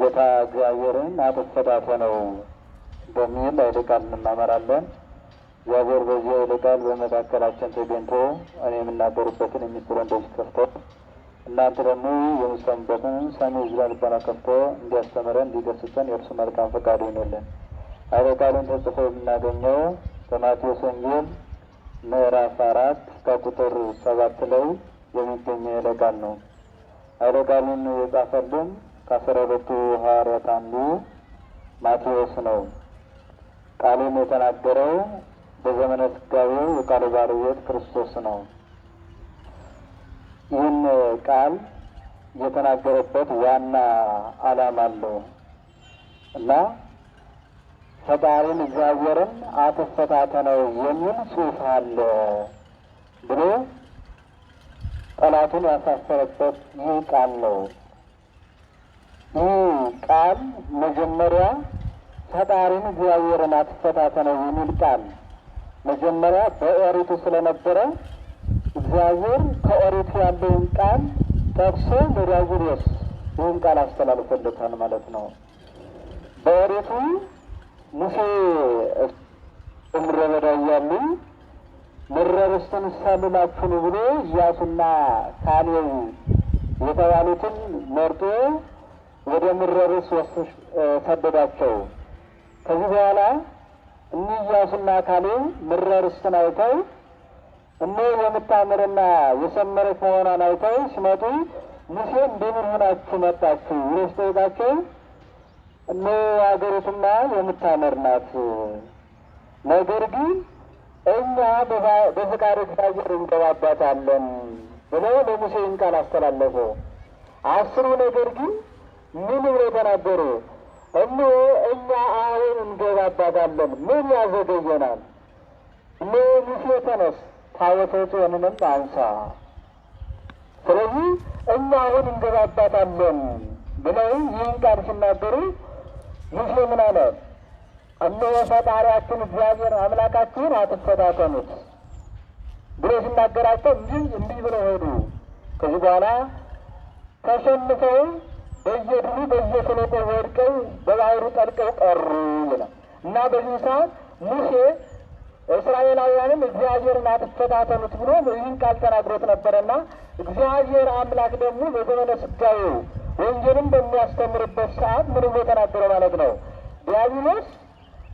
ጌታ እግዚአብሔርን አትፈታተነው በሚል ኃይለ ቃል እንማማራለን። እግዚአብሔር በዚህ ኃይለ ቃል በመካከላችን ተገኝቶ እኔ የምናገርበትን የሚስጥር እንደዚህ ከፍቶ እናንተ ደግሞ የምትሰሙበትን ሰሚ ዝራ ልቦና ከፍቶ እንዲያስተምረን እንዲገስጸን የእርሱ መልካም ፈቃዱ ይሆንልን። ኃይለ ቃሉን ተጽፎ የምናገኘው በማቴዎስ ወንጌል ምዕራፍ 4 ከቁጥር 7 ላይ የሚገኝ ኃይለ ቃል ነው። ኃይለ ቃሉን የጻፈልን ከ12ቱ ሐዋርያት አንዱ ማቴዎስ ነው። ቃሉን የተናገረው በዘመነ ሥጋዌው የቃሉ ባለቤት ክርስቶስ ነው። ይህን ቃል የተናገረበት ዋና ዓላማ አለው እና ፈጣሪን እግዚአብሔርን አትፈታተነው የሚል ጽሑፍ አለ ብሎ ጠላቱን ያሳፈረበት ይህ ቃል ነው። ይህ ቃል መጀመሪያ ፈጣሪን እግዚአብሔርን አትፈታተነው የሚል ቃል መጀመሪያ በኦሪቱ ስለነበረ እግዚአብሔር ከኦሪቱ ያለውን ቃል ጠቅሶ ለዲያብሎስ ይህን ቃል አስተላልፎለታል ማለት ነው። በኦሪቱ ሙሴ ምድረ በዳ እያሉ ምድረ ርስትን ሳልላችሁ ብሎ ኢያሱና ካሌብ የተባሉትን መርጦ ወደ ምድረ ርስት ሰደዳቸው። ከዚህ በኋላ እኒህ ኢያሱና ካሌብ ምድረ ርስትን አይተው የምታምርና የሰመረች መሆኗን አይተው ሲመጡ ሙሴ እንደምን ሆናችሁ መጣችሁ ብሎ ሲጠይቃቸው አገሪቱማ የምታምር ናት፣ ነገር ግን እኛ በፈቃድ እግዚአብሔር እንገባባታለን ብለው ለሙሴ ይህን ቃል አስተላለፉ። 10 ነገር ግን ምን ብለው ተናገሩ? እኛ አሁን እንገባባታለን፣ ምን ያዘገየናል? ሙሴ ተነስ፣ ታቦተ ጽዮንንም አንሳ፣ ስለዚህ እኛ አሁን እንገባባታለን ብለው ይህን ቃል ሲናገሩ ሙሴ ምን አለ? ፈጣሪያችን እግዚአብሔር አምላካችሁን አትፈታተኑት ብሎ ሲናገራቸው እንዲህ ብለው ሄዱ። ከዚህ በኋላ ተሸንፈው በየድሩ በየሸለቆው ወድቀው በባህሩ ጠልቀው ቀሩ ይላል እና በዚህ ሰዓት ሙሴ እስራኤላውያንም እግዚአብሔርን አትፈታተኑት ብሎ ይህን ቃል ተናግሮት ነበረና እግዚአብሔር አምላክ ደግሞ በዘመነ ሥጋዌው ወንጌልን በሚያስተምርበት ሰዓት ምን ብሎ ተናገረ ማለት ነው?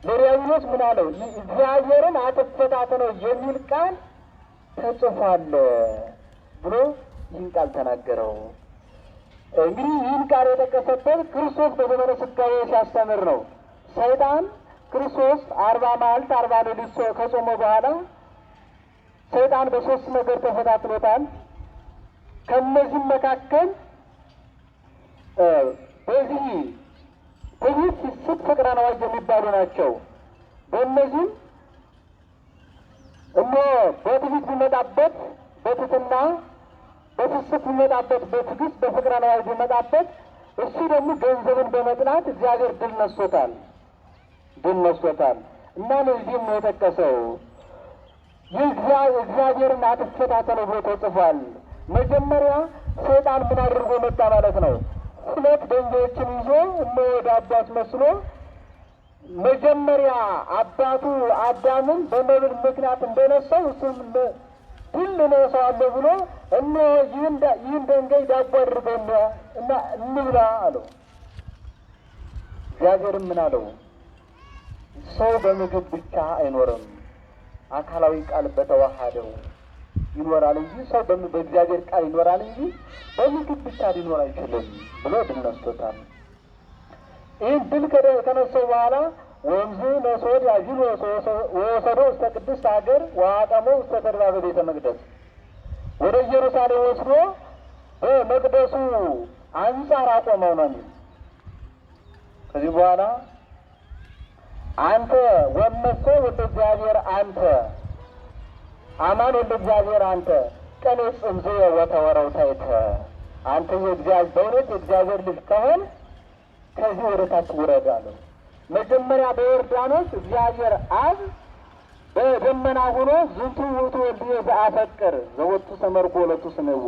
ለዲያብሎስ ምን አለው? እግዚአብሔርን አትፈታተነው የሚል ቃል ተጽፏል ብሎ ይህን ቃል ተናገረው። እንግዲህ ይህን ቃል የጠቀሰበት ክርስቶስ በዘመነ ሥጋዌው ሲያስተምር ነው። ሰይጣን ክርስቶስ 40 መዓልት 40 ሌሊት ከጾመ በኋላ ሰይጣን በ3 ነገር ተፈታትኖታል። ከእነዚህም መካከል በዚህ ስት ፍቅረ ነዋይ የሚባሉ ናቸው። በእነዚህም በትዕቢት ቢመጣበት በትሕትና፣ በስስት ቢመጣበት በትዕግስት፣ በፍቅረ ነዋይ ቢመጣበት እሱ ደግሞ ገንዘብን በመጥላት እግዚአብሔር ድል ነስቶታል እና ለዚህም ነው የጠቀሰው እግዚአብሔርን አትፈታተነው ብሎ ተጽፏል። መጀመሪያ ሰይጣን ምን አድርጎ መጣ ማለት ነው? 2 ድንጋዮችን ይዞ ወደ አባት መስሎ መጀመሪያ አባቱ አዳምን በመብል ምክንያት እንደነሳው እሱም ድል እነሳዋለሁ ብሎ ይህን ድንጋይ ዳቦ አድርገን እና እንብላ አለው። እግዚአብሔርም ምን አለው? ሰው በምግብ ብቻ አይኖርም፣ አካላዊ ቃል በተዋሃደው ይኖራል እንጂ ሰው በእግዚአብሔር ቃል ይኖራል እንጂ በምግብ ብቻ ሊኖር አይችልም ብሎ ድል ነስቶታል። ይህን ድል ከነሳው በኋላ ወንዙ ነሶድ ያዥል ወሰዶ ውስተ ቅድስት ሀገር ወአቀሞ ውስተ ተድባበ ቤተ መቅደስ ወደ ኢየሩሳሌም ወስዶ በመቅደሱ አንጻር አቆመው ነው። ከዚህ በኋላ አንተ ወመሶ ወደ እግዚአብሔር አንተ አማን ወደ እግዚአብሔር አንተ ቀኔ ጽምዞ ወተወረው ታይተ አንተ በእውነት የእግዚአብሔር ልጅ ከሆን ከዚህ ወደ ታች ውረድ አለው። መጀመሪያ በዮርዳኖስ እግዚአብሔር አብ በደመና ሆኖ ዝንቱ ውእቱ ወልድየ ዘአፈቅር ዘወቱ ሰመርኮ ለቱ ስምዎ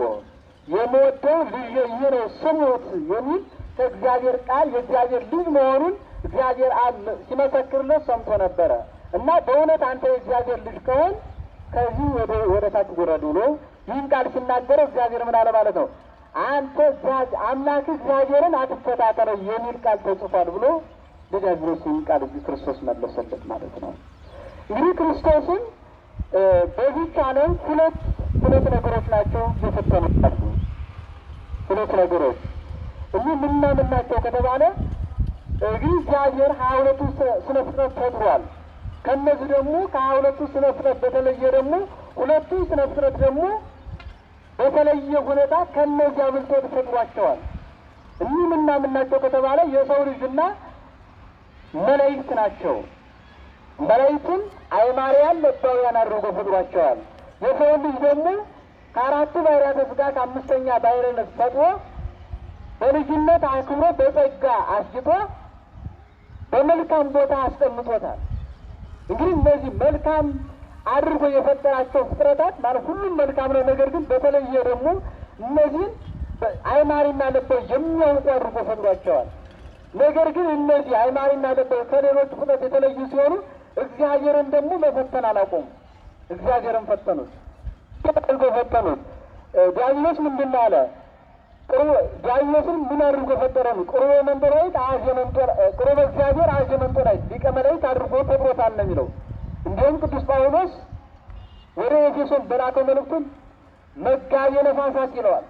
የምወደው ልጄ ይህ ነው ስሙት የሚል ከእግዚአብሔር ቃል የእግዚአብሔር ልጅ መሆኑን እግዚአብሔር አብ ሲመሰክርለት ሰምቶ ነበረ እና በእውነት አንተ የእግዚአብሔር ልጅ ከሆን ከዚህ ወደ ታች ውረድ ብሎ ይህን ቃል ሲናገረው እግዚአብሔር ምን አለ ማለት ነው? አንተ አምላክ እግዚአብሔርን አትፈታተነው የሚል ቃል ተጽፏል ብሎ ለዲያብሎስ ይህን ቃል ክርስቶስ መለሰለት ማለት ነው። እንግዲህ ክርስቶስን በዚህ ዓለም ሁለት ነገሮች ናቸው እየፈተኑት። ሁለት ነገሮች እኒህ ምንና ምን ናቸው ከተባለ እንግዲህ እግዚአብሔር 22ቱ ስነ ፍጥረት ፈጥሯል። ከእነዚህ ደግሞ ከ22ቱ ስነ ፍጥረት በተለየ ደግሞ ሁለቱ ስነ ፍጥረት ደግሞ በተለየ ሁኔታ ከእነዚህ አብልጦ ፈጥሯቸዋል። እኒህ ምንና ምን ናቸው ከተባለ የሰው ልጅና መላእክት ናቸው። መላእክትን አይማርያን ለባውያን አድርጎ ፈጥሯቸዋል። የሰው ልጅ ደግሞ ከአራቱ ባሕርያተ ሥጋ ከአምስተኛ ባሕርየ ነፍስ ፈጥሮ በልጅነት አክብሮ በጸጋ አስጅቶ በመልካም ቦታ አስቀምጦታል። እንግዲህ እነዚህ መልካም አድርጎ የፈጠራቸው ፍጥረታት ማለት ሁሉም መልካም ነው። ነገር ግን በተለየ ደግሞ እነዚህን አይማሪና ለባው የሚያውቁ አድርጎ ፈጥሯቸዋል። ነገር ግን እነዚህ አይማሪና ለባው ከሌሎች ፍጥረት የተለዩ ሲሆኑ እግዚአብሔርን ደግሞ መፈተን አላቆሙ። እግዚአብሔርን ፈተኑት፣ አድርጎ ፈተኑት። ዲያብሎስ ምንድን አለ? ዲያብሎስን ምን አድርጎ ፈጠረ? ቁርበ መንጦላዕት አኀዜ ቁርበ እግዚአብሔር አኀዜ መንጦላዕት ሊቀ መላእክት አድርጎ ፈጥሮታል ነው የሚለው። እንዲሁም ቅዱስ ጳውሎስ ወደ ኤፌሶን በላከው መልእክቱን መጋቤ ነፋሳት ይለዋል።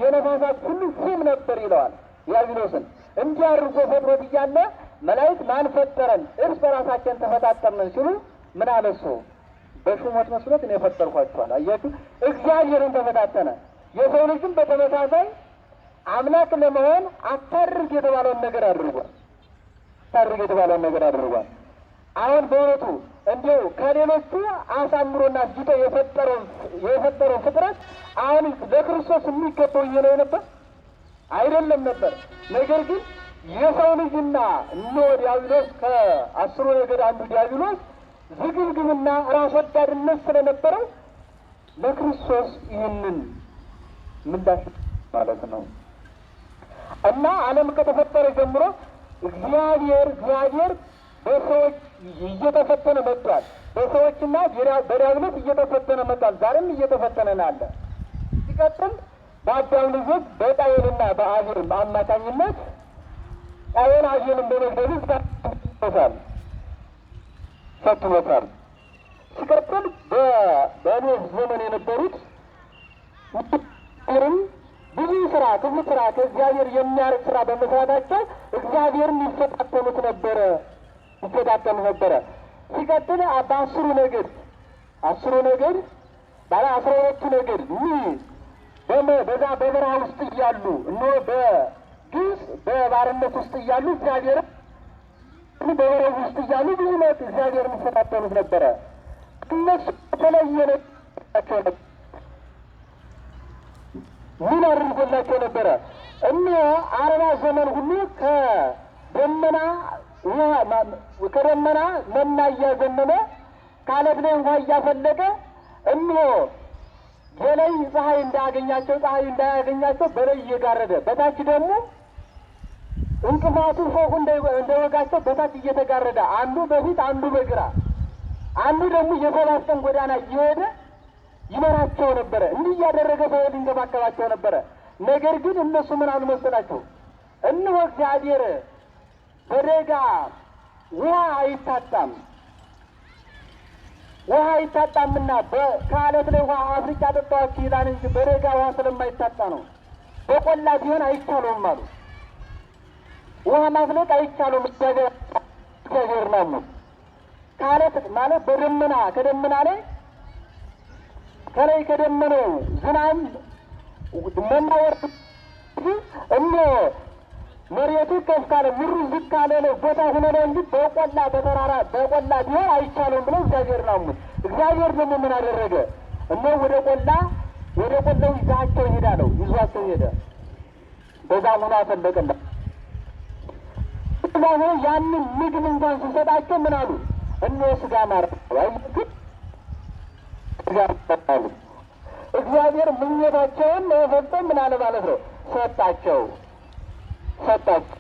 የነፋሳት ሁሉ ሹም ነበር ይለዋል ዲያብሎስን። እንዲህ አድርጎ ፈጥሮት እያለ መላእክት ማን ፈጠረን? እርስ በራሳችን ተፈጣጠርን ሲሉ ምን አለ እሱ? በሹመት መስሎት እኔ ፈጠርኳቸዋል። አያችሁ፣ እግዚአብሔርን ተፈታተነ። የሰው ልጅም በተመሳሳይ አምላክ ለመሆን አታድርግ የተባለውን ነገር አድርጓል። አሁን በእውነቱ እንዲሁ ከሌሎቹ አሳምሮና አስጅቶ የፈጠረው ፍጥረት አሁን ለክርስቶስ የሚገባው እየለው ነበር አይደለም ነበር። ነገር ግን የሰው ልጅና እነሆ ዲያብሎስ ከ10 ነገድ አንዱ ዲያብሎስ ዝግብግብና ራስ ወዳድነት ስለነበረው ለክርስቶስ ይህንን ምላሽ ማለት ነው። እና ዓለም ከተፈጠረ ጀምሮ እግዚአብሔር በሰዎች እየተፈተነ መጥቷል። በሰዎችና በዲያብሎስ እየተፈተነ መጥቷል። ዛሬም እየተፈተነ አለ። ሲቀጥል በአዳም ልጆች በቃየልና በአቤል አማካኝነት ቃየል አቤልን በመግደሉ ፈትኖታል። ሲቀጥል በኖህ ዘመን የነበሩት ብዙ ስራ ክፉ ስራ ከእግዚአብሔር የሚያርቅ ስራ በመስራታቸው እግዚአብሔርን ይፈታተኑት ነበረ። ሲቀጥል በ10 ነገድ ባለ 12 ነገድ በዛ በበረሃ ውስጥ እያሉ እነሆ በግብፅ በባርነት ውስጥ እያሉ እግዚአብሔርን በበረሃ ውስጥ እያሉ ብዙ ነት እግዚአብሔርን ይፈታተኑት ነበረ። እነሱ የተለየ ናቸው። ምን አድርጎላቸው ነበረ? እነሆ 40 ዘመን ሁሉ ከደመና መና እያዘነበ ከዓለት ላይ ውሃ እያፈለቀ እነሆ የላይ ፀሐይ እንዳያገኛቸው በላይ እየጋረደ በታች ደግሞ እንቅፋቱ ፎቁ እንደወጋቸው በታች እየተጋረደ አንዱ በፊት አንዱ በግራ አንዱ ደግሞ የ7 ቀን ጎዳና እየሄደ ይመራቸው ነበረ። እንዲህ እያደረገ ሰው ሊንከባከባቸው ነበረ። ነገር ግን እነሱ ምን አሉ መሰላቸው? እነሆ እግዚአብሔር በደጋ ውሃ አይታጣምና ከዓለት ላይ ውሃ አፍልቄ አጠጣኋችሁ ይላል እንጂ በደጋ ውሃ ስለማይታጣ ነው። በቆላ ቢሆን አይቻለውም አሉ። ውሃ ማፍለቅ አይቻለውም። እግዚአብሔር ነው ከዓለት ማለት በደመና ከደመና ላይ ከላይ ከደመናው ዝናብ መናወርድ እነሆ መሬቱ ከፍ ካለ ምድሩ ዝቅ ካለ ነው ቦታ ሆኖ ነው እንጂ በቆላ በተራራ በቆላ ቢሆን አይቻለውም ብለው እግዚአብሔር ነው። እግዚአብሔር ደግሞ ምን አደረገ? እነሆ ወደ ቆላው ይዟቸው ሄደ። በዛ ሆኖ አፈለቀላ። በዛ ሆኖ ያንን ምግብ እንኳን ሲሰጣቸው ምን አሉ? እነሆ ስጋ ማርያሉ። እግዚአብሔር ምኞታቸውን ለመፈጸም ምን አለ ማለት ነው? ሰጣቸው። ሰጣቸው፣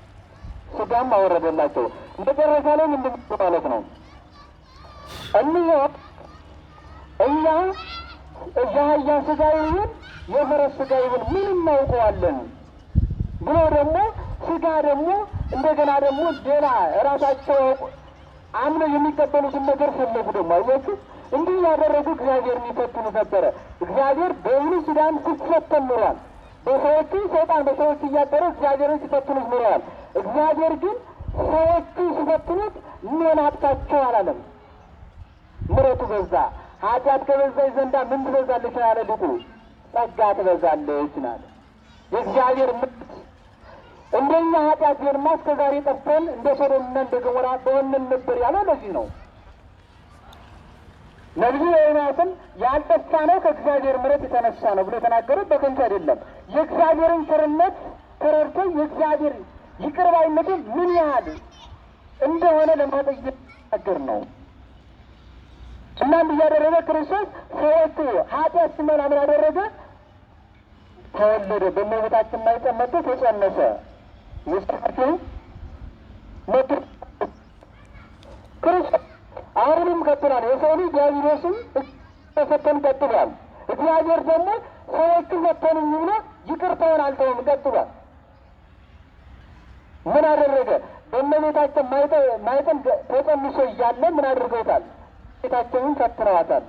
ስጋም አወረደላቸው። መጨረሻ ላይ ምንድን ማለት ነው? እኛ የአህያ ስጋ ይሁን የፈረስ ስጋ ይሁን ምን እናውቀዋለን ብሎ ደግሞ ስጋ ደግሞ እንደገና ደግሞ ሌላ ራሳቸው አምነው የሚቀበሉትን ነገር ፈለጉ። ደግሞ አያችሁ፣ እንዲህ ያደረጉ እግዚአብሔርን ይፈትኑ ነበረ። እግዚአብሔር በብሉይ ኪዳን ሲፈተን ኖሯል። በሰዎቹ ሰይጣን በሰዎቹ እያደረ እግዚአብሔርን ሲፈትኑት ኖረዋል። እግዚአብሔር ግን ሰዎቹ ሲፈትኑት ምን አጥታቸው አላለም። ምሕረቱ በዛ። ኃጢአት ከበዛች ዘንዳ ምን ትበዛለች ያለ ሊቁ? ጸጋ ትበዛለች ናለ። የእግዚአብሔር ምሕረት እንደኛ ኃጢአት ቢሆንማ እስከ ዛሬ ጠፍተን እንደ ሶዶምና እንደ ገሞራ በሆንን ነበር ያለው ለዚህ ነው። ነቢዩ ኤርምያስም ያልጠፋ ነው ከእግዚአብሔር ምሕረት የተነሳ ነው ብሎ የተናገሩት በከንቱ አይደለም። የእግዚአብሔርን ቸርነት ተረድቶ የእግዚአብሔር ይቅር ባይነቱ ምን ያህል እንደሆነ ለማጠየቅ ነገር ነው። እና እንዲህ ያደረገ ክርስቶስ ሰዎቹ ኃጢአት ሲመላ ምን አደረገ? ተወለደ። በእመቤታችን ማኅፀን መጥቶ ተጸነሰ። የሰራቸው ክርስቶስ አሁንም ቀጥሏል። የሰው ልጅ ዲያብሎስም ተፈተን ቀጥሏል። እግዚአብሔር ደግሞ ሰዎቹ ፈተኑኝ ብሎ ይቅርታውን አልተውም፣ ቀጥሏል። ምን አደረገ? በእመቤታችን ማኅፀን ተጸንሶ እያለ ምን አድርገውታል? ቤታቸውን ፈትነዋታል።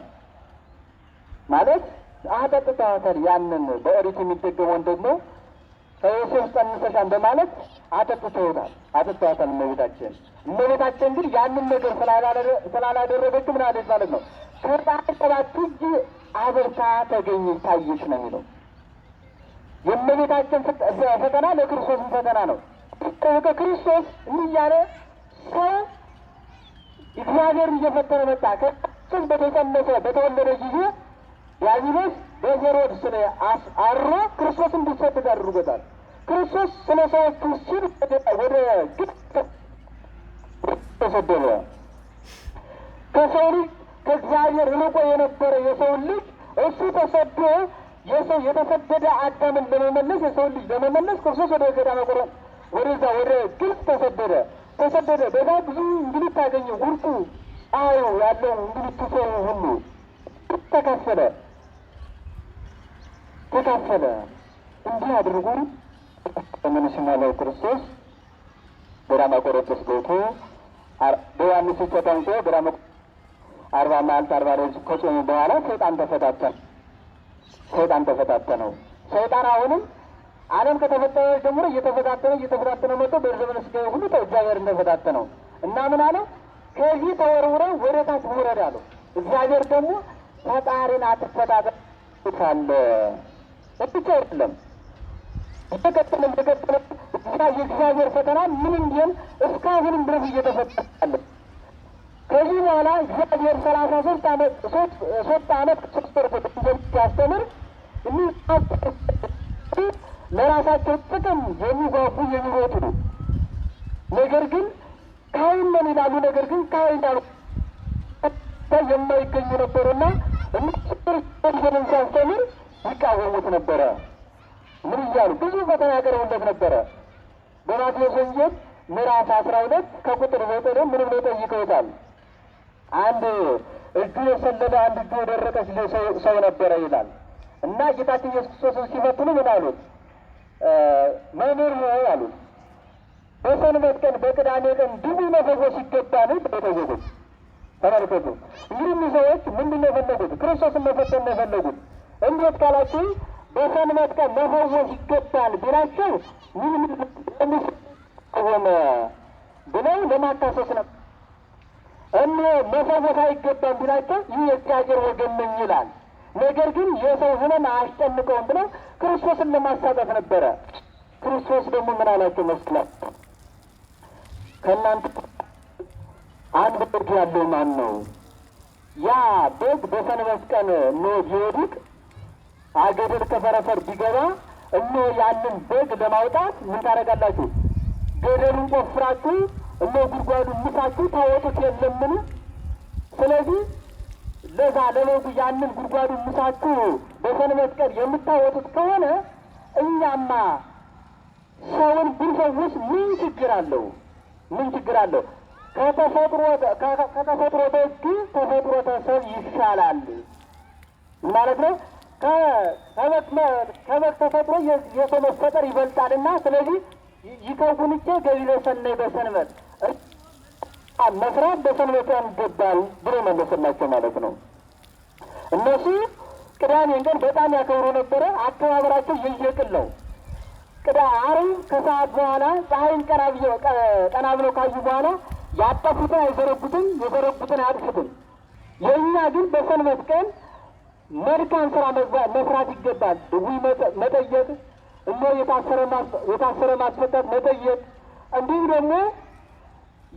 ማለት አጠጥተዋታል። ያንን በኦሪት የሚደገመውን ደግሞ ከዮሴፍ ጸንሰሻን በማለት አጠጥተውታል፣ አጠጥተዋታል እመቤታችን። እመቤታችን ግን ያንን ነገር ስላላደረገች ምን አለች ማለት ነው? ከፀሐይ ሰባት እጅ አበርታ ተገኘች ታየች ነው የሚለው። የእመቤታችን ፈተና ለክርስቶስም ፈተና ነው። ከክርስቶስ እንዲህ እያለ ሰው እግዚአብሔር እየፈተነ መጣ። ክርስቶስ በተጸነሰ በተወለደ ጊዜ ዲያብሎስ በሄሮድስ ላይ አድሮ ክርስቶስ እንዲሰደድ አድርጎታል። ክርስቶስ ስለ ሰዎቹ ሲል ወደ ግብፅ ተሰደደ። ከሰው ልጅ ከእግዚአብሔር ርቆ የነበረ የሰውን ልጅ እሱ ተሰዶ የሰው የተሰደደ አዳምን ለመመለስ የሰውን ልጅ ለመመለስ ክርስቶስ ወደ ገዳመ ቆሮን ወደዛ ወደ ግብፅ ተሰደደ። በዛ ብዙ እንግልት አገኘ። ውርጡ ፀሐዩ ያለው እንግልት ሰው ሁሉ ተካፈለ። እንዲህ አድርጎ በምንሽማ ላይ ክርስቶስ ገዳመ ቆሮንቶስ ገብቶ በዮሐንስ ተጠምቆ ገዳመ 40 መዓልት 40 ሌሊት ከጾሙ በኋላ ሰይጣን ተፈታተነው። ሰይጣን አሁንም ዓለም ከተፈጠረ ጀምሮ እየተፈታተነ መጥቶ በዘመነ ሥጋዌ ሁሉ እግዚአብሔር እንደፈታተነው እና ምን አለ? ከዚህ ተወርውረው ወደ ታች ውረድ አለው። እግዚአብሔር ደግሞ ፈጣሪን አትፈታተን አለ። ብቻ አይደለም እየቀጠለ የእግዚአብሔር ፈተና ምን እንዲሆን እስካሁንም ድረስ እየተፈጠረ። ከዚህ በኋላ እግዚአብሔር 33 ዓመት 3 ዓመት 3 ወር ሲያስተምር ለራሳቸው ጥቅም የሚጓጉ የሚሮጡ ነው። ነገር ግን ካህን ነን ይላሉ። ነገር ግን ካህን የማይገኙ ነበሩና እነሱን ሲያስተምር ይቃወሙት ነበረ። ምን እያሉ ብዙ ፈተና ያቀርቡለት ነበረ። በማቴዎስ ወንጌል ምዕራፍ 12 ከቁጥር 9 ምን ብለው ጠይቀውታል? አንድ እጁ የሰለለ አንድ እጁ የደረቀች ሰው ነበረ ይላል እና ጌታችን ኢየሱስ ክርስቶስን ሲፈትኑ ምን አሉት? መምህር ሆይ አሉት፣ በሰንበት ቀን በቅዳሜ ቀን ድውይ መፈወስ ይገባል ብለው ጠየቁት። ተመልከቱ እንግዲህ ሰዎች ምንድን ነው የፈለጉት? ክርስቶስን መፈተን ነው የፈለጉት። እንዴት ካላችሁ በሰንበት ቀን መፈወስ ይገባል ቢላቸው ቆመ ብለው ለማካሰስ ነው። መፈወስ አይገባም ቢላቸው ይህ የእግዚአብሔር ወገን ነኝ ይላል። ነገር ግን የሰው ሕመም አያስጨንቀውም ብለው ክርስቶስን ለማሳጠፍ ነበረ። ክርስቶስ ደግሞ ምን አላቸው መስላል? ከእናንተ አንድ በግ ያለው ማን ነው? ያ በግ በሰንበት ቀን ቢወድቅ አገደል ከፈረፈር ቢገባ ያንን በግ ለማውጣት ምን ታደርጋላችሁ? ገደሉን ቆፍራችሁ ጉድጓዱን ምሳችሁ ታወጡት የለምን? ስለዚህ ለዛ ለበጉ ያንን ጉድጓዱን ምሳችሁ በሰንበት ቀን የምታወጡት ከሆነ እኛማ ሰውን ቢፈውስ ምን ችግር አለው? ምን ችግር አለው? ከተፈጥሮ በሕግ ተፈጥሮተ ሰብ ይሻላል ማለት ነው። ከበግ ተፈጥሮ የሰው መፈጠር ይበልጣልና ስለዚህ ይከውንቼ ገቢረ ሰናይ በሰንበት መስራት በሰንበት ይገባል ብሎ መለሰላቸው ማለት ነው። እነሱ ቅዳሜን ቀን በጣም ያከብሩ ነበረ። አከባበራቸው የየቅል ነው። ዓርብ ከሰዓት በኋላ ፀሐይን ቀና ብለው ካዩ በኋላ ያጠፉትን አይዘረጉትም፣ የዘረጉትን አያጥፉትም። የእኛ ግን በሰንበት ቀን መልካም ስራ መስራት ይገባል። ድውይ መጠየቅ፣ የታሰረ ማስፈታት መጠየቅ፣ እንዲሁም ደግሞ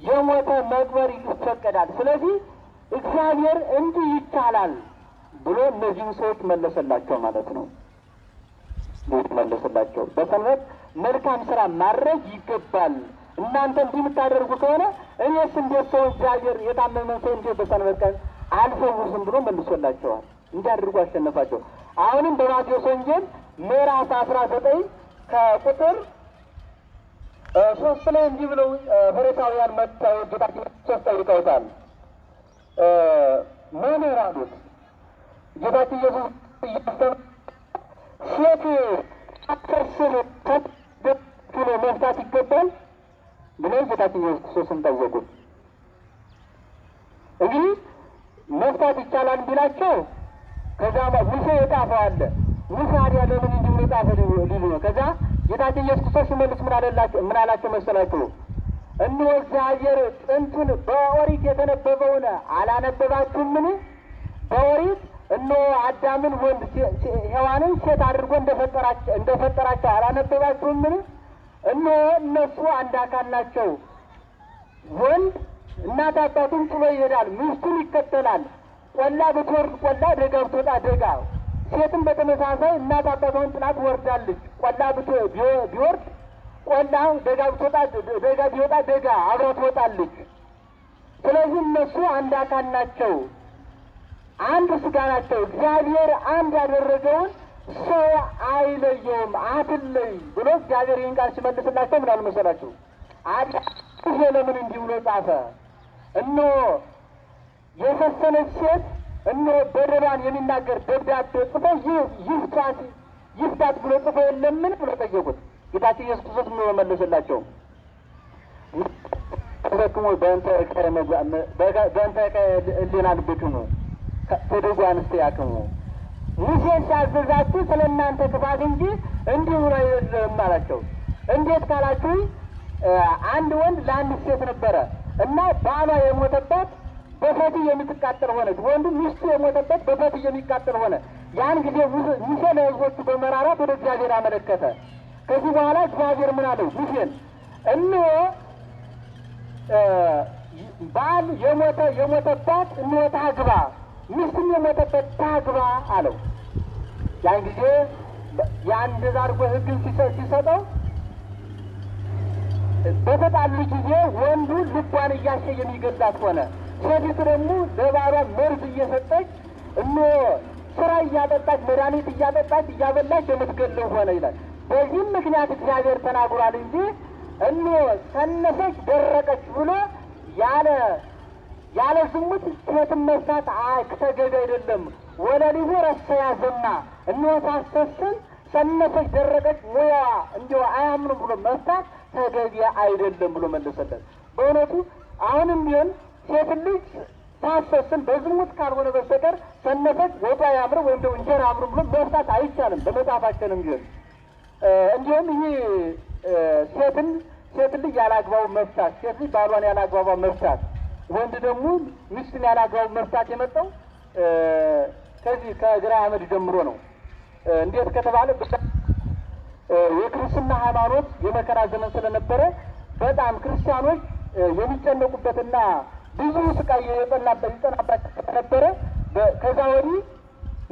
የሞተ መቅበር ይፈቀዳል። ስለዚህ እግዚአብሔር እንዲህ ይቻላል ብሎ እነዚህም ሰዎች መለሰላቸው ማለት ነው። እንዴት መለሰላቸው? በሰንበት መልካም ስራ ማድረግ ይገባል። እናንተ እንዲህ የምታደርጉ ከሆነ እኔስ እንዴት ሰው እግዚአብሔር የታመመን ሰው እንዴት በሰንበት ቀን አልፈውስም ብሎ መልሶላቸዋል። እንዲያደርጉ አሸነፋቸው። አሁንም በማቴዎስ ወንጌል ምዕራፍ 19 ከቁጥር 3 ላይ እንዲህ ብለው ፈሪሳውያን መጥተው ጌታችን ኢየሱስ ጠይቀውታል። መምህር አሉት። ጌታችን ኢየሱስ ሴት አትርስን ብሎ መፍታት ይገባል ብለው ጌታችን ኢየሱስ ክርስቶስን ጠየቁት። እንግዲህ መፍታት ይቻላል ቢላቸው ከዛ ሙሴ የጻፈው አለ። ሙሴ አዲያ ለምን እንዲሁ የጻፈ ሊሉ ነው። ከዛ ጌታችን ኢየሱስ ክርስቶስ ሲመልስ ምን አላቸው መሰላችሁ? እነሆ እግዚአብሔር ጥንቱን በኦሪት የተነበበውን አላነበባችሁምን? በኦሪት እነሆ አዳምን ወንድ ሔዋንን ሴት አድርጎ እንደፈጠራቸው አላነበባችሁምን? እነሆ እነሱ አንድ አካል ናቸው። ወንድ እናት አባቱን ጥሎ ይሄዳል፣ ሚስቱን ይከተላል። ቆላ ብትወርድ ቆላ፣ ደጋ ብትወጣ ደጋ። ሴትም በተመሳሳይ እናት አባቷን ጥላ ትወርዳለች። ቆላ ቢወርድ ቆላ፣ ደጋ ብትወጣ ደጋ ቢወጣ ደጋ አብራ ትወጣለች። ስለዚህ እነሱ አንድ አካል ናቸው፣ አንድ ስጋ ናቸው። እግዚአብሔር አንድ ያደረገውን ሰው አይለየውም፣ አትለይ ብሎ እግዚአብሔር ይህን ቃል ሲመልስላቸው ምን አሉ መሰላችሁ? ይሄ ለምን እንዲህ ብሎ ጻፈ? እነሆ የሰሰነች ሴት እነሆ በደሏን የሚናገር ደብዳቤ ጽፎ ይፍታት ብሎ ጽፎ የለምን ብሎ ጠየቁት። ጌታችን ኢየሱስ ክርስቶስ ምን መለሰላቸው? ተረክሞ በእንተ ሕሊና ልብክሙ ተደጉ አንስተ ያክሙ። ሙሴ ሲያዘዛችሁ ስለ እናንተ ክፋት እንጂ እንዲሁ ነው አይደለም አላቸው። እንዴት ካላችሁ አንድ ወንድ ለአንድ ሴት ነበረ እና ባሏ የሞተባት በፈትል የምትቃጠል ሆነች። ወንዱ ሚስቱ የሞተበት በፈትል የሚቃጠል ሆነ። ያን ጊዜ ሙሴ ለሕዝቦቹ በመራራት ወደ እግዚአብሔር አመለከተ። ከዚህ በኋላ እግዚአብሔር ምን አለው? ሙሴን እነሆ ባል የሞተባት እነሆ ታግባ፣ ሚስትም የሞተበት ታግባ አለው። ያን ጊዜ ያን እንደዛ አድርጎ ሕግን ሲሰጠው በተጣሉ ጊዜ ወንዱ ልቧን እያሸ የሚገላት ሆነ። ሴቲቱ ደግሞ ለባሏ መርዝ እየሰጠች እነሆ ስራ እያጠጣች መድኃኒት እያጠጣች እያበላች የምትገለው ሆነ ይላል። በዚህም ምክንያት እግዚአብሔር ተናግሯል እንጂ እነሆ ሰነፈች ደረቀች ብሎ ያለ ዝሙት ሴትን መፍታት ተገቢ አይደለም። ወለሊሁ ረሰያ ዘና እነሆ ሳትሰስን ሰነፈች ደረቀች ሙያዋ እንዲሁ አያምንም ብሎ መፍታት ተገቢ አይደለም ብሎ መለሰለት። በእውነቱ አሁንም ቢሆን ሴት ልጅ ሳትሰስን በዝሙት ካልሆነ በስተቀር ሰነፈች ወጡ አያምር ወይም ደግሞ እንጀራ አያምር ብሎ መፍታት አይቻልም። በመጽሐፋችንም ቢሆን እንዲሁም ይህ ሴት ልጅ ያላግባቡ መፍታት፣ ሴት ልጅ ባሏን ያላግባባ መፍታት፣ ወንድ ደግሞ ሚስትን ያላግባቡ መፍታት የመጣው ከዚህ ከግራ አመድ ጀምሮ ነው። እንዴት ከተባለ የክርስትና ሃይማኖት የመከራ ዘመን ስለነበረ በጣም ክርስቲያኖች የሚጨነቁበትና ብዙ ስቃይ ይጠናባቸው ስለነበረ ከዛ ወዲህ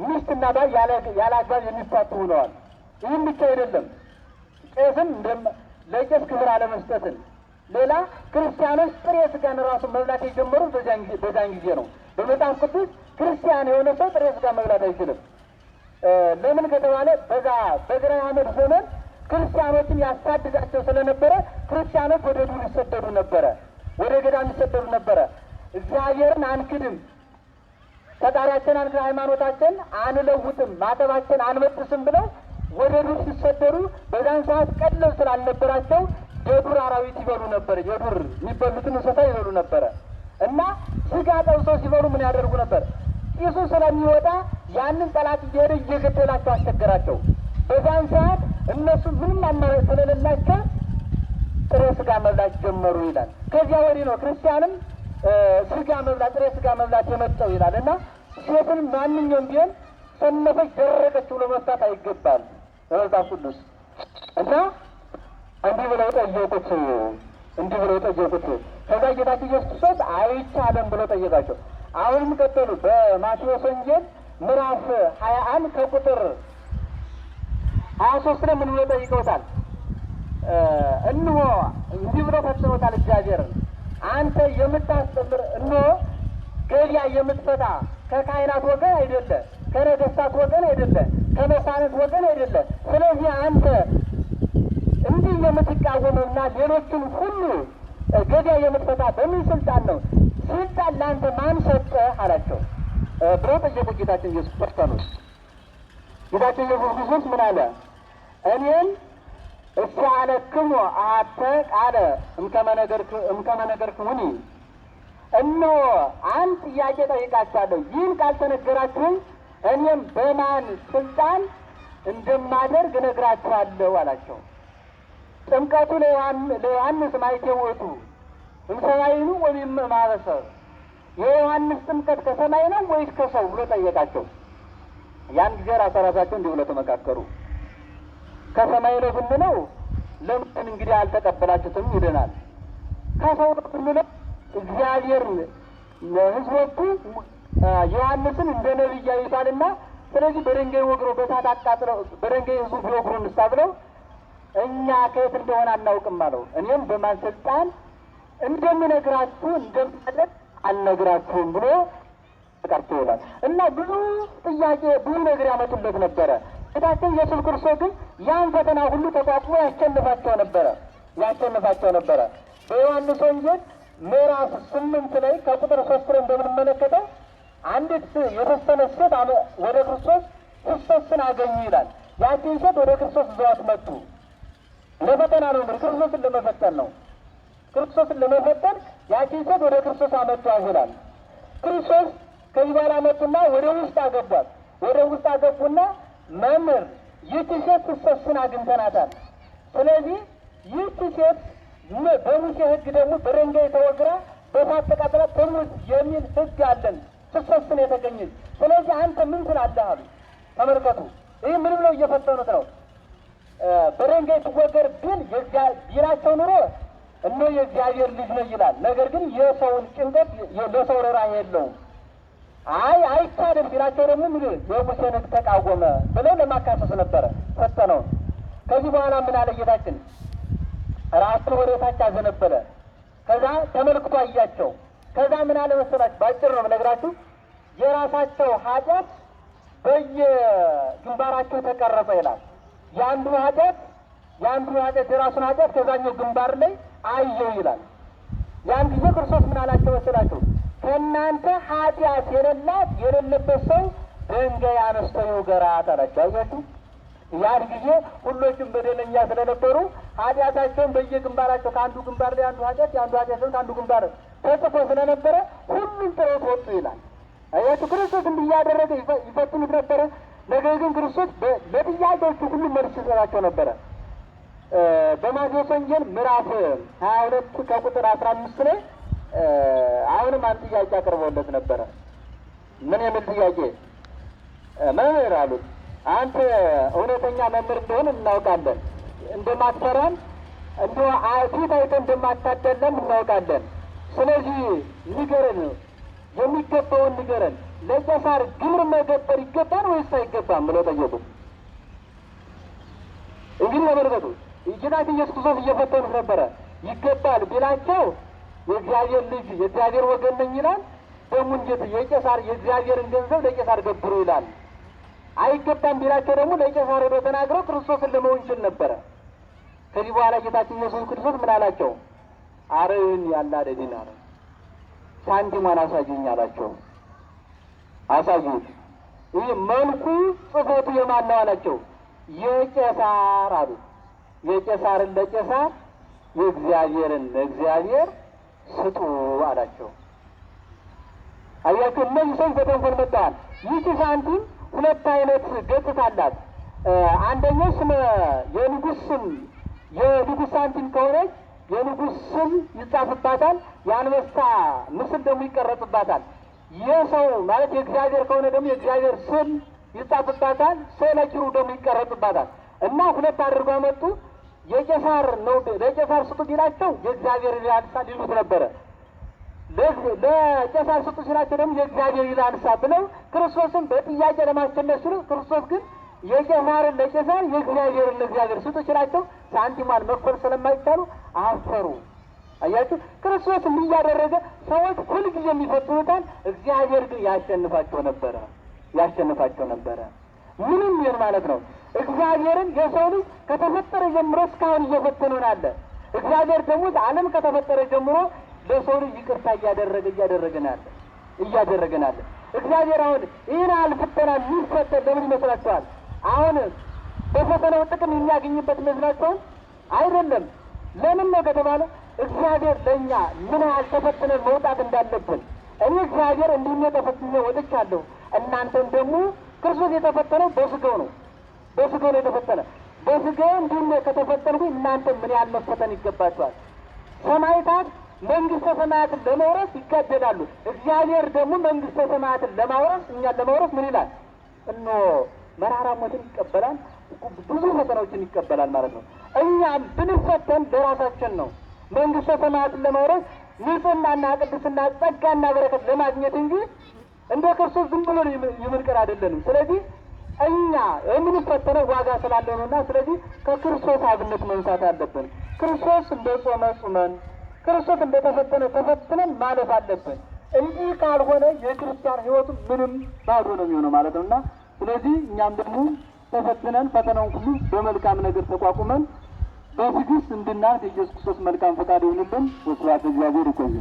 ሚስትና ባል ያለ አግባብ የሚፋቱ ሆነዋል። ይህም ብቻ አይደለም፣ ቄስም ለቄስ ክብር አለመስጠትን፣ ሌላ ክርስቲያኖች ጥሬ ስጋን ራሱ መብላት የጀመሩት በዛን ጊዜ ነው። በመጽሐፍ ቅዱስ ክርስቲያን የሆነ ሰው ጥሬ ስጋ መብላት አይችልም። ለምን ከተባለ በዛ በግራኝ አመድ ዘመን ክርስቲያኖችን ያሳድዳቸው ስለነበረ ክርስቲያኖች ወደ ዱር ይሰደዱ ነበረ፣ ወደ ገዳም ይሰደዱ ነበረ። እግዚአብሔርን አንክድም፣ ፈጣሪያችን አንክድ፣ ሃይማኖታችን አንለውጥም፣ ማተባችን አንበጥስም ብለው ወደ ዱር ሲሰደዱ በዛን ሰዓት ቀለብ ስላልነበራቸው የዱር አራዊት ይበሉ ነበር። የዱር የሚበሉትን እንስሳ ይበሉ ነበረ እና ስጋ ጠብሰው ሲበሉ ምን ያደርጉ ነበር? ጢሱ ስለሚወጣ ያንን ጠላት እየሄደ እየገደላቸው አስቸገራቸው። በዛን ሰዓት እነሱ ምንም አማራጭ ስለሌላቸው ጥሬ ስጋ መብላት ጀመሩ ይላል። ከዚያ ወዲህ ነው ክርስቲያንም ስጋ መብላት ጥሬ ስጋ መብላት የመጣው ይላል እና ሴትን ማንኛውም ቢሆን ሰነፈች ደረቀች ብሎ መፍታት አይገባል በመጽሐፍ ቅዱስ እና እንዲህ ብለው ጠየቁት። ከዛ ጌታችን ኢየሱስ ክርስቶስ አይቻልም ብሎ ጠየቃቸው። አሁንም ቀጠሉ። በማቴዎስ ወንጌል ምዕራፍ 21 ከቁጥር 23 ላይ ምን ብሎ ጠይቀውታል? እንሆ እንዲህ ብሎ ፈትነውታል እግዚአብሔርን፣ አንተ የምታስተምር እንሆ ገበያ የምትፈታ ከካህናት ወገን አይደለ፣ ከነገሥታት ወገን አይደለ፣ ከመሳፍንት ወገን አይደለ። ስለዚህ አንተ እንዲህ የምትቃወመውና ሌሎችን ሁሉ ገበያ የምትፈታ በምን ስልጣን ነው? ስልጣን ለአንተ ማን ሰጠህ አላቸው ብለው ጠየቁ ጌታችን ኢየሱስ ክርስቶስ። ጌታችን ኢየሱስ ክርስቶስ ምን አለ? እኔን እስአለክሙ አሐተ ቃለ እምከመ ነገርክሙኒ፣ እነሆ አንድ ጥያቄ ጠይቃችኋለሁ፣ ይህን ቃል ተነገራችሁኝ እኔም በማን ስልጣን እንደማደርግ እነግራችኋለሁ አላቸው። ጥምቀቱ ለዮሐንስ ማይቴ ውእቱ እምሰማይኑ ወእምኀበሰብ፣ የዮሐንስ ጥምቀት ከሰማይ ነው ወይስ ከሰው ብሎ ጠየቃቸው። ያን ጊዜ ራሳቸው እንዲህ ብለው ተመካከሩ። ከሰማይ ነው ብንለው ለምን እንግዲህ አልተቀበላችሁትም ይለናል። ከሰው ነው ብንለው እግዚአብሔር ሕዝቦቹ ዮሐንስን እንደ ነቢይ ያዩታልና ስለዚህ በድንጋይ ወግረው በእሳት አቃጥለው በድንጋይ ሕዝቡ ቢወግሩ እንስሳ ብለው እኛ ከየት እንደሆነ አናውቅም አለው። እኔም በማን ስልጣን እንደምነግራችሁ እንደማደርግ አልነግራችሁም ብሎ ተቀርቶ ይላል እና ብዙ ጥያቄ ብዙ ነገር ያመጡለት ነበረ። ጌታችን ኢየሱስ ክርስቶስ ግን ያን ፈተና ሁሉ ተቋቁሞ ያሸንፋቸው ነበረ። በዮሐንስ ወንጌል ምዕራፍ 8 ላይ ከቁጥር 3 ላይ እንደምንመለከተው አንዲት የተወሰነች ሴት ወደ ክርስቶስ ክርስቶስን አገኙ ይላል። ያችን ሴት ወደ ክርስቶስ ይዘዋት መጡ። ለፈተና ነው፣ ክርስቶስን ለመፈተን ነው። ክርስቶስን ለመፈተን ያችን ሴት ወደ ክርስቶስ አመጧት ይላል። ክርስቶስ ከዚህ በኋላ መጡና ወደ ውስጥ አገቧት። ወደ ውስጥ አገቡና መምህር ይህች ሴት ክርስቶስን አግኝተናታል። ስለዚህ ይህች ሴት በሙሴ ሕግ ደግሞ በድንጋይ ተወግራ በእሳት ተቃጥላ ትሙት የሚል ሕግ አለን ክርስቶስን የተገኘች። ስለዚህ አንተ ምን ትላለህ አሉ። ተመልከቱ፣ ይህ ምን ብለው እየፈተኑት ነው። በድንጋይ ትወገር ቢል ቢላቸው ኑሮ እነሆ የእግዚአብሔር ልጅ ነው ይላል። ነገር ግን የሰውን ጭንቀት ለሰው ርኅራኄ የለውም። አይቻልም ቢላቸው ደግሞ ምን የሙሴን ሕግ ተቃወመ ብለው ለማካሰስ ነበረ ፈተነው። ከዚህ በኋላ ምን አለ ጌታችን? ራሱን ወደ ታች አዘነበለ። ከዛ ተመልክቶ አያቸው። ከዛ ምን አለ መሰላችሁ? ባጭር ነው የምነግራችሁ። የራሳቸው ኃጢአት በየግንባራቸው ተቀረጸ ይላል። የአንዱ ኃጢአት የራሱን ኃጢአት ከዛኛው ግንባር ላይ አየው ይላል። ያን ጊዜ ክርስቶስ ምን አላቸው መሰላችሁ? ከእናንተ ኃጢአት የሌለበት ሰው ድንጋይ አነስቶ ይውገራት አላቸው። አያችሁ፣ ያን ጊዜ ሁሎችም በደለኛ ስለነበሩ ኃጢአታቸውን በየግንባራቸው ከአንዱ ግንባር ላይ አንዱ ኃጢአት ከአንዱ ግንባር ተጽፎ ስለነበረ ሁሉም ጥሎት ወጡ ይላል። አያችሁ፣ ክርስቶስ እንዲህ እያደረገ ይፈትኑት ነበረ። ነገር ግን ክርስቶስ ለጥያቄዎቹ ሁሉ መልስ ይሰጣቸው ነበረ። በማቴዎስ ወንጌል ምዕራፍ 22 ከቁጥር 15 ላይ አሁንም አንድ ጥያቄ አቅርበውለት ነበረ። ምን የሚል ጥያቄ? መምህር አሉት፣ አንተ እውነተኛ መምህር እንደሆነ እናውቃለን፣ እንደማትፈራን ፊት አይተን እንደማታደለን እናውቃለን። ስለዚህ ንገረን፣ የሚገባውን ንገረን። ለቄሳር ግብር መገበር ይገባል ወይስ አይገባም ብለው ጠየቁት። እንግዲህ ተመልከቱ፣ ጌታችን ኢየሱስ ክርስቶስ እየፈተኑት ነበረ። ይገባል ቢላቸው የእግዚአብሔር ልጅ የእግዚአብሔር ወገን ነኝ ይላል። ደግሞ እንዴት የእግዚአብሔርን ገንዘብ ለቄሳር ገብሩ ይላል። አይገባም ቢላቸው ደግሞ ለቄሳር ሄዶ ተናግረው ክርስቶስን ለመወንጀል ነበረ። ከዚህ በኋላ ጌታችን ኢየሱስ ክርስቶስ ምን አላቸው? አረን ያላደድን አለ። ሳንቲሟን አሳዩኝ አላቸው። አሳዩት። ይህ መልኩ ጽፎቱ የማን ነው አላቸው። የቄሳር አሉ። የቄሳርን ለቄሳር የእግዚአብሔርን ለእግዚአብሔር ስጡ አላቸው። አያችሁ፣ እነዚህ ሰዎች በተንኮል መጥተዋል። ይህቺ ሳንቲም ሁለት አይነት ገጽታ አላት። አንደኛው ስም የንጉሥ ስም የንጉሥ ሳንቲም ከሆነች የንጉሥ ስም ይጻፍባታል፣ የአንበሳ ምስል ደግሞ ይቀረጽባታል። የሰው ማለት የእግዚአብሔር ከሆነ ደግሞ የእግዚአብሔር ስም ይጻፍባታል፣ ስዕለ ኪሩብ ደግሞ ይቀረጽባታል። እና ሁለት አድርጎ መጡ። የቄሳር ነው ለቄሳር ስጡ ቢላቸው የእግዚአብሔር ይላንሳ ሊሉት ነበረ። ለቄሳር ስጡ ሲላቸው ደግሞ የእግዚአብሔር ይላንሳ ብለው ክርስቶስን በጥያቄ ለማስጨነቅ ሲሉ ክርስቶስ ግን የቄሳርን ለቄሳር የእግዚአብሔርን ለእግዚአብሔር ስጡ ሲላቸው ሳንቲሟን መክፈል ስለማይቻሉ አፈሩ። አያችሁ፣ ክርስቶስ እንዲህ እያደረገ ሰዎች ሁልጊዜ የሚፈትኑታል፣ እግዚአብሔር ግን ያሸንፋቸው ነበረ። ምንም ይሆን ማለት ነው። እግዚአብሔርን የሰው ልጅ ከተፈጠረ ጀምሮ እስካሁን እየፈተኑን አለ። እግዚአብሔር ደግሞ ዓለም ከተፈጠረ ጀምሮ ለሰው ልጅ ይቅርታ እያደረገን አለ። እግዚአብሔር አሁን ይህን አልፈተና የሚፈተን ለምን ይመስላችኋል? አሁን በፈተናው ጥቅም የሚያገኝበት ይመስላችኋል? አይደለም። ለምን ነው ከተባለ እግዚአብሔር ለእኛ ምን ያህል ተፈትነን መውጣት እንዳለብን። እኔ እግዚአብሔር እንዲህ ተፈትኜ ወጥቻለሁ። እናንተም ደግሞ ክርስቶስ የተፈተነው በስጋው ነው የተፈተነ። በስጋው እንዲህ ከተፈተንኩ እናንተ ምን ያህል መፈተን ይገባችኋል። ሰማዕታት መንግስተ ሰማያትን ለመውረስ ይጋደላሉ። እግዚአብሔር ደግሞ መንግስተ ሰማያትን ለማውረስ እኛን ለማውረስ ምን ይላል? እነሆ መራራ ሞትን ይቀበላል፣ ብዙ ፈተናዎችን ይቀበላል ማለት ነው። እኛም ብንፈተን ለራሳችን ነው። መንግስተ ሰማያትን ለማውረስ ንጽህናና ቅድስና ጸጋና በረከት ለማግኘት እንጂ እንደ ክርስቶስ ዝም ብሎ ይምንቀር አይደለንም። ስለዚህ እኛ የምንፈተነው ዋጋ ስላለው ነውና፣ ስለዚህ ከክርስቶስ አብነት መንሳት አለብን። ክርስቶስ እንደ ጾመ ጾመን፣ ክርስቶስ እንደ ተፈተነ ተፈትነን ማለፍ አለብን። እንዲህ ካልሆነ የክርስቲያን ሕይወቱ ምንም ባዶ ነው የሚሆነው ማለት ነውና፣ ስለዚህ እኛም ደግሞ ተፈትነን ፈተናውን ሁሉ በመልካም ነገር ተቋቁመን በትዕግስት እንድናልፍ የኢየሱስ ክርስቶስ መልካም ፈቃድ ይሁንልን። ወስብሐት ለእግዚአብሔር። ይቆያል።